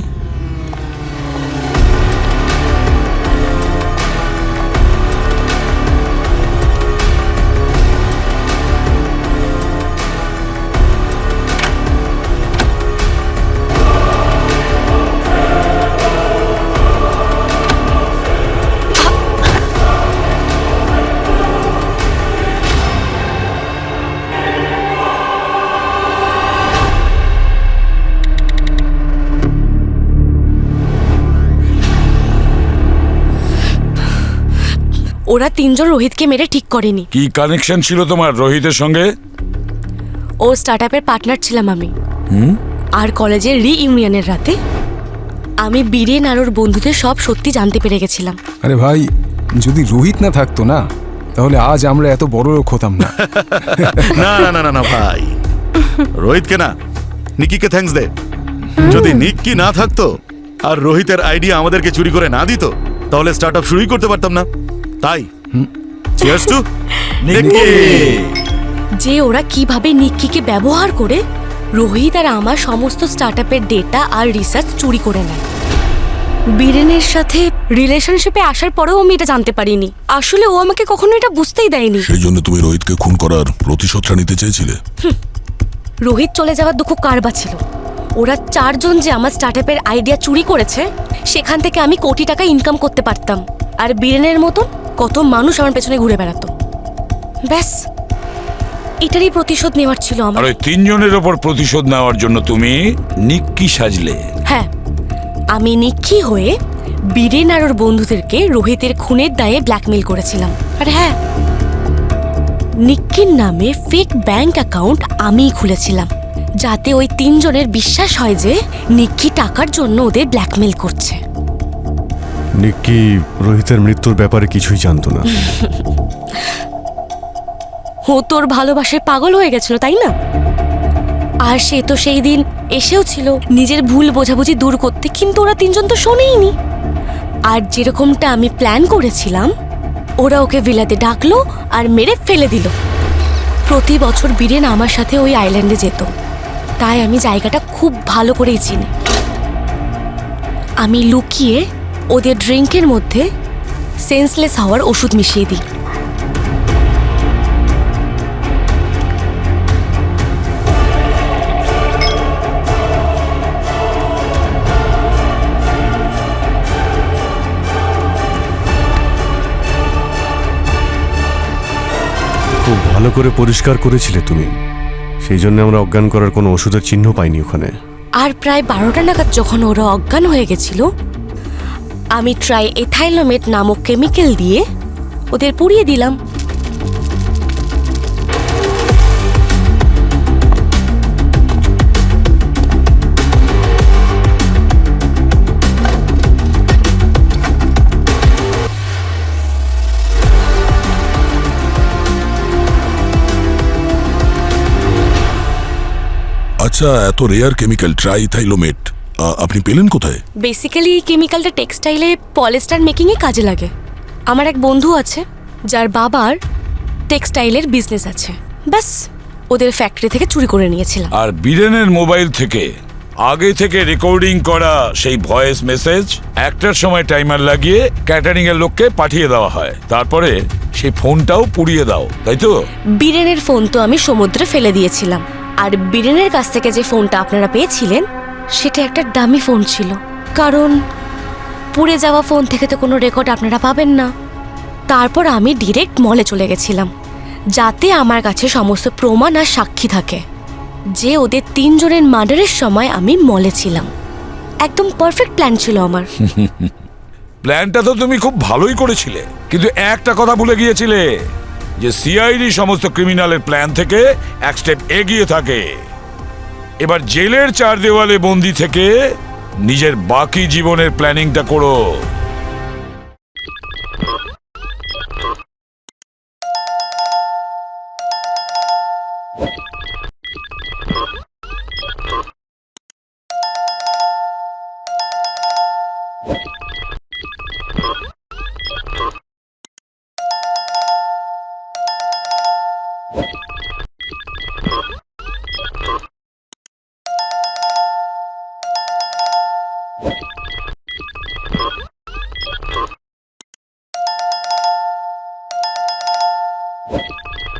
ওরা 3 জন রোহিতকে মেরে ঠিক করেনি। কি কানেকশন ছিল তোমার রোহিতের সঙ্গে? ও স্টার্টআপের পার্টনার ছিলাম আমি। আর কলেজের রিইউনিয়নের রাতে আমি বীরেন আর ওর বন্ধুদের সব সত্যি জানতে পেরে গেছিলাম। আরে ভাই, যদি রোহিত না থাকতো না তাহলে আজ আমরা এত বড় লোক হতাম না। না না না না না ভাই, রোহিতকে না, নিকিকে থ্যাঙ্কস দে। যদি নিক্কি না থাকতো আর রোহিতের আইডিয়া আমাদেরকে চুরি করে না দিত, তাহলে স্টার্ট আপ শুরুই করতে পারতাম না। তাই চিয়ার্স টু নিক্কি। যে ওরা কিভাবে নিক্কিকে ব্যবহার করে রোহিত আর আমার সমস্ত স্টার্টআপের ডেটা আর রিসার্চ চুরি করে নেয়। বীরেনের সাথে রিলেশনশিপে আসার পরেও আমি এটা জানতে পারিনি। আসলে ও আমাকে কখনো এটা বুঝতেই দেয়নি। সেই জন্য তুমি রোহিতকে খুন করার প্রতিশোধটা নিতে চেয়েছিলে? রোহিত চলে যাওয়ার দুঃখ কার বা ছিল? ওরা 4 জন যে আমার স্টার্টআপের আইডিয়া চুরি করেছে, সেখান থেকে আমি কোটি টাকা ইনকাম করতে পারতাম। আর বীরেনের মতন কত মানুষ আমার পেছনে ঘুরে বেড়াতো। ব্যাস, এটারই প্রতিশোধ নেওয়ার ছিল আমার। আর ওই 3 জনের ওপর প্রতিশোধ নেওয়ার জন্য তুমি নিক্কি সাজলে? হ্যাঁ, আমি নিক্কি হয়ে বীরেন আর ওর বন্ধুদেরকে রোহিতের খুনের দায়ে ব্ল্যাকমেল করেছিলাম। আর হ্যাঁ, নিক্কির নামে ফেক ব্যাংক অ্যাকাউন্ট আমিই খুলেছিলাম, যাতে ওই 3 জনের বিশ্বাস হয় যে নিক্কি টাকার জন্য ওদের ব্ল্যাকমেল করছে। নিক্কি রোহিতের মৃত্যুর ব্যাপারে কিছুই জানতো না। ও তোর ভালোবাসায় পাগল হয়ে গেছিল, তাই না? আর সে তো সেই দিন এসেও ছিল নিজের ভুল বোঝাবুঝি দূর করতে, কিন্তু ওরা 3 জন তো শোনেইনি। আর যেরকমটা আমি প্ল্যান করেছিলাম, ওরা ওকে ভিলাতে ডাকলো আর মেরে ফেলে দিল। প্রতি বছর বীরেন আমার সাথে ওই আইল্যান্ডে যেত, তাই আমি জায়গাটা খুব ভালো করেই চিনি। আমি লুকিয়ে ওদের ড্রিঙ্কের মধ্যে সেন্সলেস হওয়ার ওষুধ মিশিয়ে দিই। খুব ভালো করে পরিষ্কার করেছিলে তুমি, সেই জন্য আমরা অজ্ঞান করার কোনো ওষুধের চিহ্ন পাইনি ওখানে। আর প্রায় 12টা নাগাদ যখন ওরা অজ্ঞান হয়ে গেছিল, আমি ট্রাই এথাইলোমেট নামক কেমিক্যাল দিয়ে ওদের পুড়িয়ে দিলাম। আচ্ছা, এত রেয়ার কেমিক্যাল ট্রাইথাইলোমেট আপনি পেলেন কোথায়? বেসিক্যালি এই কেমিক্যালটা টেক্সটাইলে পলিস্টার মেকিংয়ে কাজে লাগে। আমার এক বন্ধু আছে যার বাবার টেক্সটাইলের বিজনেস আছে, ব্যাস ওদের ফ্যাক্টরি থেকে চুরি করে নিয়েছিলাম। আর বীরেনের মোবাইল থেকে আগে থেকে রেকর্ডিং করা সেই ভয়েস মেসেজ 1টার সময় টাইমার লাগিয়ে ক্যাটারিং এর লোককে পাঠিয়ে দেওয়া হয়, তারপরে সেই ফোনটাও পুড়িয়ে দাও, তাই তো? বীরেনের ফোন তো আমি সমুদ্রে ফেলে দিয়েছিলাম। আর বীরেনের কাছ থেকে যে ফোনটা আপনারা পেয়েছিলেন, সেটা একটা দামি ফোন ছিল, কারণ পুড়ে যাওয়া ফোন থেকে তো কোনো রেকর্ড আপনারা পাবেন না। তারপর আমি ডিরেক্ট মলে চলে গেছিলাম, যাতে আমার কাছে সমস্ত প্রমাণ আর সাক্ষী থাকে যে ওদের 3 জনের মার্ডারের সময় আমি মলে ছিলাম। একদম পারফেক্ট প্ল্যান ছিল আমার। প্ল্যানটা তো তুমি খুব ভালোই করেছিলে, কিন্তু একটা কথা ভুলে গিয়েছিলে যে সিআইডি সমস্ত ক্রিমিনালের প্ল্যান থেকে 1 স্টেপ এগিয়ে থাকে। এবার জেলের 4 দেওয়ালে বন্দি থেকে নিজের বাকি জীবনের প্ল্যানিংটা করো।